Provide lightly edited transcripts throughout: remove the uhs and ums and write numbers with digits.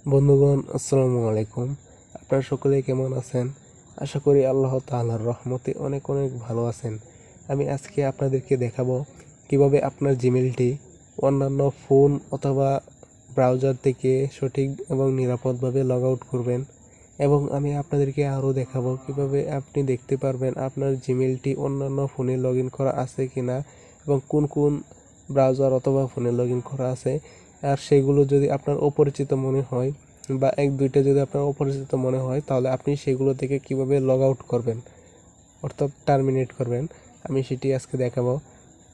বন্ধুগণ, আসসালামু আলাইকুম। আপনারা সকলে কেমন আছেন? আশা করি আল্লাহ তাআলার রহমতে অনেক অনেক ভালো আছেন। আমি আজকে আপনাদেরকে দেখাবো কিভাবে আপনার জিমেলটি অন্যান্য ফোন অথবা ব্রাউজার থেকে সঠিক এবং নিরাপদভাবে লগ আউট করবেন, এবং আমি আপনাদেরকে আরও দেখাবো কিভাবে আপনি দেখতে পারবেন আপনার জিমেলটি অন্যান্য ফোনে লগ ইন করা আছে কিনা এবং কোন কোন ব্রাউজার অথবা ফোনে লগ ইন করা আছে। আর সেগুলো যদি আপনার অপরিচিত মনে হয় বা এক দুইটা যদি আপনার অপরিচিত মনে হয়, তাহলে আপনি সেগুলো থেকে কিভাবে লগ আউট করবেন, অর্থাৎ টার্মিনেট করবেন, আমি সেটি আজকে দেখাবো।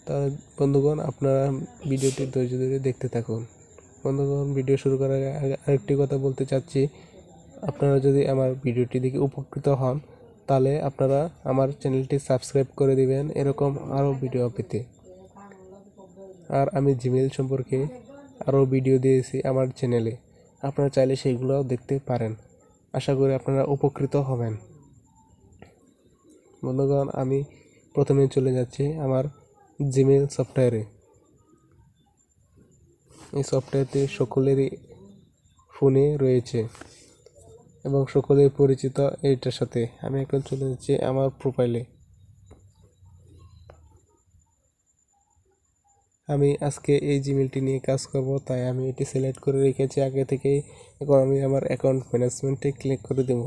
তাহলে বন্ধুগণ, আপনারা ভিডিওটি ধৈর্য ধরে দেখতে থাকুন। বন্ধুগণ, ভিডিও শুরু করার আগে আরেকটি কথা বলতে চাচ্ছি, আপনারা যদি আমার ভিডিওটি দেখে উপকৃত হন তাহলে আপনারা আমার চ্যানেলটি সাবস্ক্রাইব করে দিবেন এরকম আরও ভিডিও পেতে। আর আমি জিমেল সম্পর্কে আরও ভিডিও দিয়েছি আমার চ্যানেলে, আপনারা চাইলে সেইগুলোও দেখতে পারেন। আশা করি আপনারা উপকৃত হবেন। বন্ধুগণ, আমি প্রথমে চলে যাচ্ছি আমার জিমেল সফটওয়্যারে। এই সফটওয়্যারটি সকলেরই ফোনে রয়েছে এবং সকলেই পরিচিত এইটার সাথে। আমি এখন চলে যাচ্ছি আমার প্রোফাইলে। আমি আজকে এই জিমেলটি নিয়ে কাজ করব, তাই আমি এটি সিলেক্ট করে রেখেছি আগে থেকেই। এখন আমি আমার অ্যাকাউন্ট ম্যানেজমেন্টে ক্লিক করে দেব।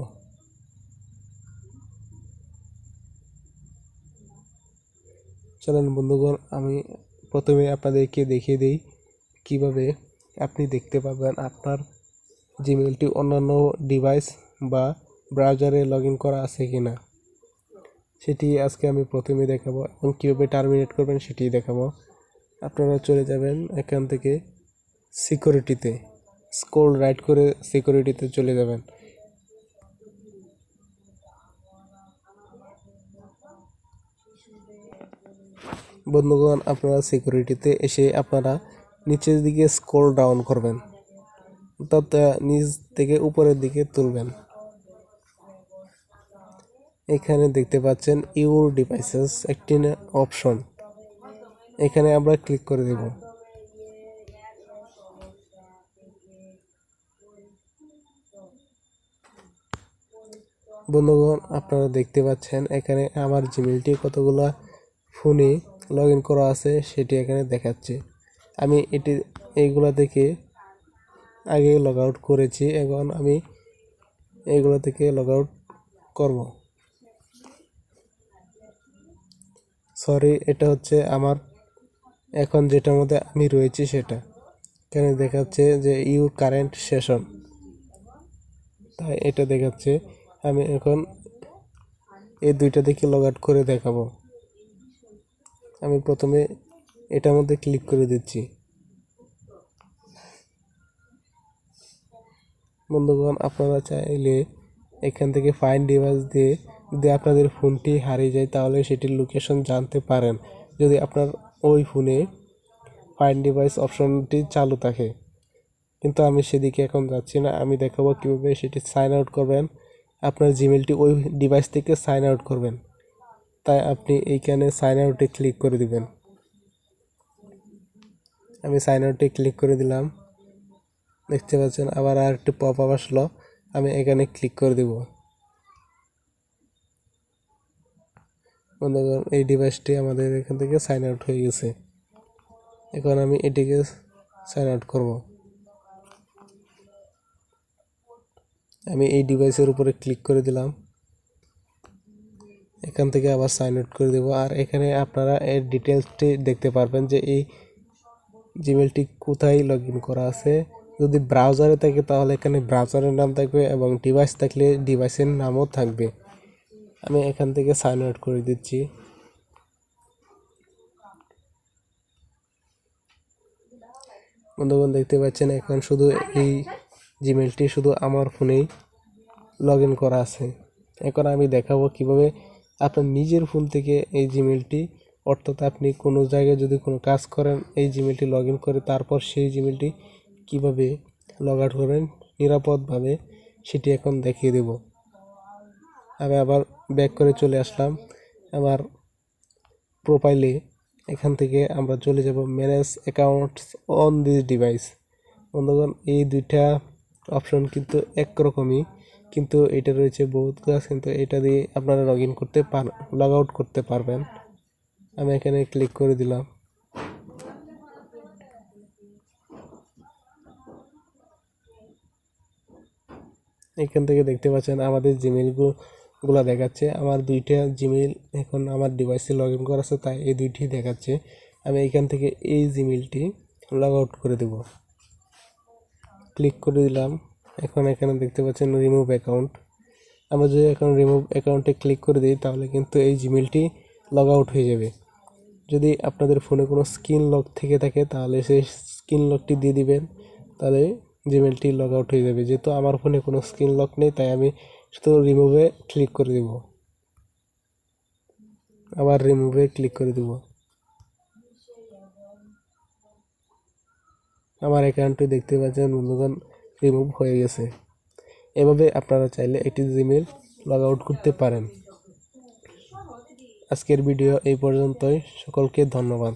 চলেন বন্ধুগণ, আমি প্রথমে আপনাদেরকে দেখিয়ে দিই কিভাবে আপনি দেখতে পাবেন আপনার জিমেলটি অন্যান্য ডিভাইস বা ব্রাউজারে লগ ইন করা আছে কিনা। সেটি আজকে আমি প্রথমে দেখাবো এবং কীভাবে টার্মিনেট করবেন সেটি দেখাবো। আপনারা চলে যাবেন এখান থেকে সিকিউরিটিতে, স্ক্রল রাইট করে সিকিউরিটিতে চলে যাবেন। বন্ধুগণ, আপনারা সিকিউরিটিতে এসে আপনারা নিচের দিকে স্ক্রল ডাউন করবেন, অর্থাৎ নিচ থেকে উপরের দিকে তুলবেন। এখানে দেখতে পাচ্ছেন ইউর ডিভাইসেস একটি অপশন, এখানে আমরা ক্লিক করে দেব। বন্ধুগণ, আপনারা দেখতে পাচ্ছেন এখানে আমার জিমেলটি কতগুলো ফোনে লগ ইন করা আছে সেটি এখানে দেখাচ্ছে। আমি এইগুলা থেকে আগে লগ আউট করেছি, এখন আমি এইগুলো থেকে লগ আউট করব। সরি, এটা হচ্ছে আমার এখন যেটার মধ্যে আমি রয়েছি সেটা। এখানে দেখাচ্ছে যে ইউর কারেন্ট সেশন, তাই এটা দেখাচ্ছে। আমি এখন এই দুইটা থেকে লগ আউট করে দেখাবো। আমি প্রথমে এটার মধ্যে ক্লিক করে দিচ্ছি। বন্ধুগণ, আপনারা চাইলে এখান থেকে ফাইন্ড ডিভাইস দিয়ে যদি আপনাদের ফোনটি হারিয়ে যায় তাহলে সেটির লোকেশন জানতে পারেন, যদি আপনার ওই ফোনে ফাইন্ড ডিভাইস অপশনটি চালু থাকে। কিন্তু আমি সেদিকে এখন যাচ্ছি না, আমি দেখাবো কীভাবে সেটি সাইন আউট করবেন। আপনার জিমেলটি ওই ডিভাইস থেকে সাইন আউট করবেন, তাই আপনি এইখানে সাইন আউটে ক্লিক করে দিবেন। আমি সাইন আউটে ক্লিক করে দিলাম। দেখতে পাচ্ছেন আবার আর একটি পপ আপ আসলো, আমি এখানে ক্লিক করে দিব। বন্ধুগণ, এই ডিভাইসটি আমাদের এখান থেকে সাইন আউট হয়ে গেছে। এখন আমি এটিকে সাইন আউট করব। আমি এই ডিভাইসের উপরে ক্লিক করে দিলাম, এখান থেকে আবার সাইন আউট করে দেব। আর এখানে আপনারা এর ডিটেলসটি দেখতে পারবেন যে এই জিমেলটি কোথায় লগ ইন করা আছে। যদি ব্রাউজারে থাকে তাহলে এখানে ব্রাউজারের নাম থাকবে এবং ডিভাইস থাকলে ডিভাইসের নামও থাকবে। আমি এখান থেকে সাইন আউট করে দিচ্ছি। বন্ধুগণ, দেখতে পাচ্ছেন এখন শুধু এই জিমেলটি শুধু আমার ফোনেই লগ ইন করা আছে। এখন আমি দেখাবো কিভাবে আপনার নিজের ফোন থেকে এই জিমেলটি, অর্থাৎ আপনি কোনো জায়গায় যদি কোনো কাজ করেন এই জিমেলটি লগ ইন করে তারপর সেই জিমেলটি কিভাবে লগ আউট করবেন নিরাপদভাবে সেটি এখন দেখিয়ে দেব। আমি আবার ব্যাক করে চলে আসলাম আমার প্রোফাইলে। এখান থেকে আমরা চলে যাব manage accounts on this device. বন্ধুগণ, এই দুইটা অপশন কিন্তু একরকমই, কিন্তু এটা রয়েছে বহুত কাজ, কিন্তু এটা দিয়ে আপনারা লগ আউট করতে পারবেন। আমি এখানে ক্লিক করে দিলাম। এখান থেকে দেখতে পাচ্ছেন আমাদের জিমেইলগুলো দেখাচ্ছে। আমার 2টা জিমেইল এখন আমার ডিভাইসে লগ ইন করা আছে, তাই এই 2টি দেখাচ্ছে। আমি এখান থেকে এই জিমেইলটি লগ আউট করে দেব। ক্লিক করে দিলাম। এখন এখানে দেখতে পাচ্ছেন রিমুভ অ্যাকাউন্ট। আমরা যদি এখন রিমুভ অ্যাকাউন্টে ক্লিক করে দিই তাহলে কিন্তু এই জিমেইলটি লগ আউট হয়ে যাবে। যদি আপনাদের ফোনে কোনো স্ক্রিন লক থেকে থাকে তাহলে সেই স্ক্রিন লকটি দিয়ে দিবেন, তাহলে জিমেইলটি লগ আউট হয়ে যাবে। যেহেতু আমার ফোনে কোনো স্ক্রিন লক নেই তাই আমি শুধু রিমুভে ক্লিক করে দেব। আবার রিমুভে ক্লিক করে দেব। আমার অ্যাকাউন্টটি দেখতে পাচ্ছেন বন্ধুগণ রিমুভ হয়ে গেছে। এভাবে আপনারা চাইলে একটি জিমেইল লগ আউট করতে পারেন। আজকের ভিডিও এই পর্যন্তই। সকলকে ধন্যবাদ।